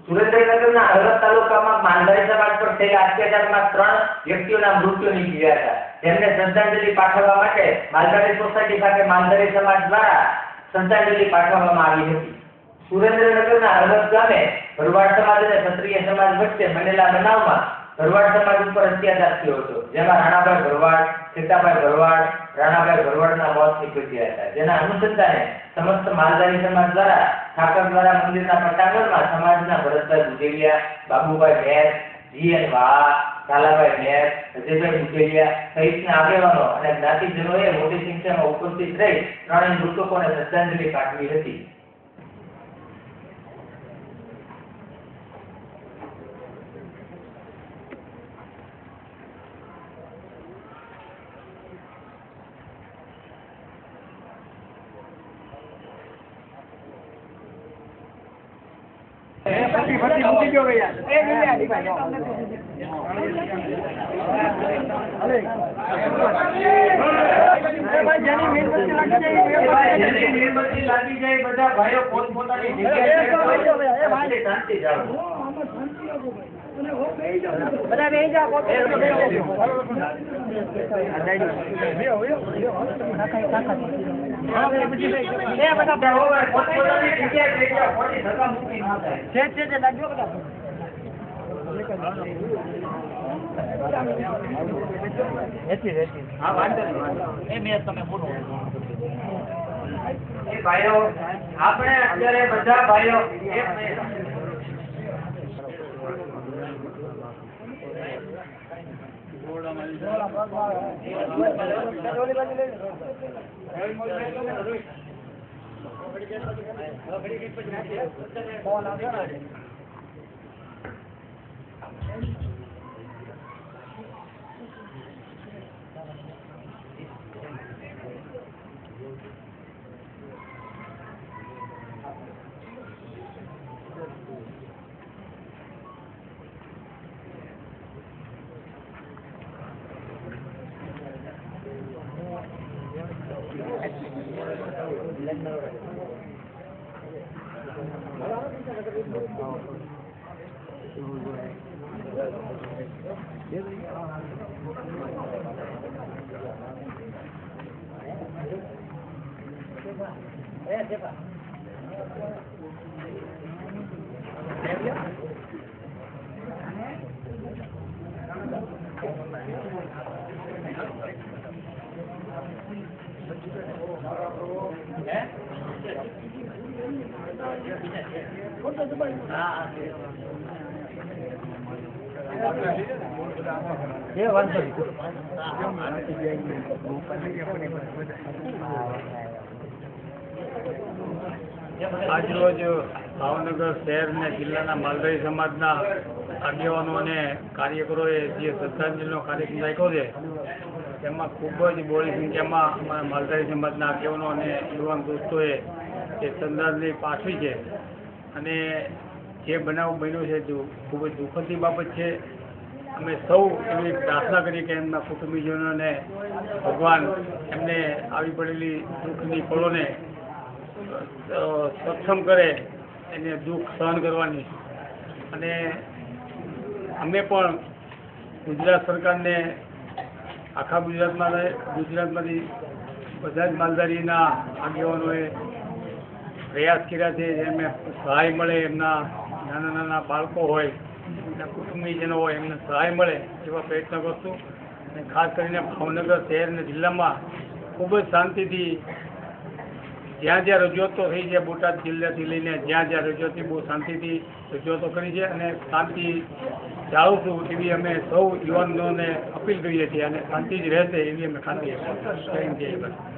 સુરેન્દ્રનગરના હળવદ તાલુકામાં માંધારી સમાજ પર થયેલા અત્યાચારમાં 3 વ્યક્તિઓના મૃત્યુ નીપજ્યા હતા, જેમને શ્રદ્ધાંજલિ પાઠવવા માટે માલધારી સોસાયટી ખાતે માંધારી સમાજ દ્વારા શ્રદ્ધાંજલિ પાઠવવામાં આવી હતી. સુરેન્દ્રનગરના હળવદ ગામે ભરવાડ સમાજ અને ક્ષત્રિય સમાજ વચ્ચે બનેલા બનાવમાં ભરવાડ સમાજ ઉપર અત્યાચાર થયો હતો, જેમાં રાણાભાઈ ભરવાડ, સીતાભાઈ ભરવાડ, રાણાભાઈ ભરવાડના મોત નીપજ્યા હતા. જેના અનુસંધાને સમસ્ત માલધારી સમાજ દ્વારા ઠાકર દ્વારા મંદિરના પટાંગણમાં સમાજના ભરતભાઈ ગુજેલિયા, બાબુભાઈ મેર, જીએન વાળા, ઝાલાભાઈ મેર, અજયભાઈ ગુજેલિયા સહિતના આગેવાનો અને જ્ઞાતિજનોએ મોટી સંખ્યામાં ઉપસ્થિત રહી ત્રણેય મૃતકોને શ્રદ્ધાંજલિ પાઠવી હતી. મૂકી દો ભૈયા લાગી જાય બધા ભાઈઓ પોતપોતાની જગ્યાએ શાંતિ જાળવો. બધા બેહી જાઓ. ભાઈઓ આપણે અત્યારે બધા ભાઈઓ આજરોજ ભાવનગર શહેર અને જિલ્લાના માલધારી સમાજના આગેવાનો અને કાર્યકરોએ જે શ્રદ્ધાંજલિનો કાર્યક્રમ રાખ્યો છે તેમાં ખૂબ જ બહોળી સંખ્યામાં અમારા માલધારી સમાજના આગેવાનો અને યુવાન દોસ્તોએ જે શ્રદ્ધાંજલિ પાઠવી છે. અને જે બનાવ બન્યો છે ખૂબ જ દુઃખદની બાબત છે. અમે સૌ એવી પ્રાર્થના કરી કે એમના કુટુંબીજનોને ભગવાન એમને આવી પડેલી દુઃખની પળોને સક્ષમ કરે, એને દુઃખ સહન કરવાની. અને અમે પણ ગુજરાત સરકારને આખા ગુજરાતમાંથી બધા જ માલધારીના આગેવાનોએ પ્રયાસ કર્યા છે. એમને સહાય મળે, એમના નાના નાના બાળકો હોય, એમના કુટુંબીજનો હોય, એમને સહાય મળે એવા પ્રયત્ન કરશું. અને ખાસ કરીને ભાવનગર શહેર અને જિલ્લામાં ખૂબ જ શાંતિથી જ્યાં જ્યાં રજૂઆતો થઈ છે, બોટાદ જિલ્લાથી લઈને જ્યાં જ્યાં રજૂઆતી બહુ શાંતિથી રજૂઆતો કરી છે અને શાંતિ જાળવશું એવી અમે સૌ યુવાનોને અપીલ કરીએ છીએ. અને શાંતિ જ રહેશે એવી અમે ખાતરી આપીએ છીએ.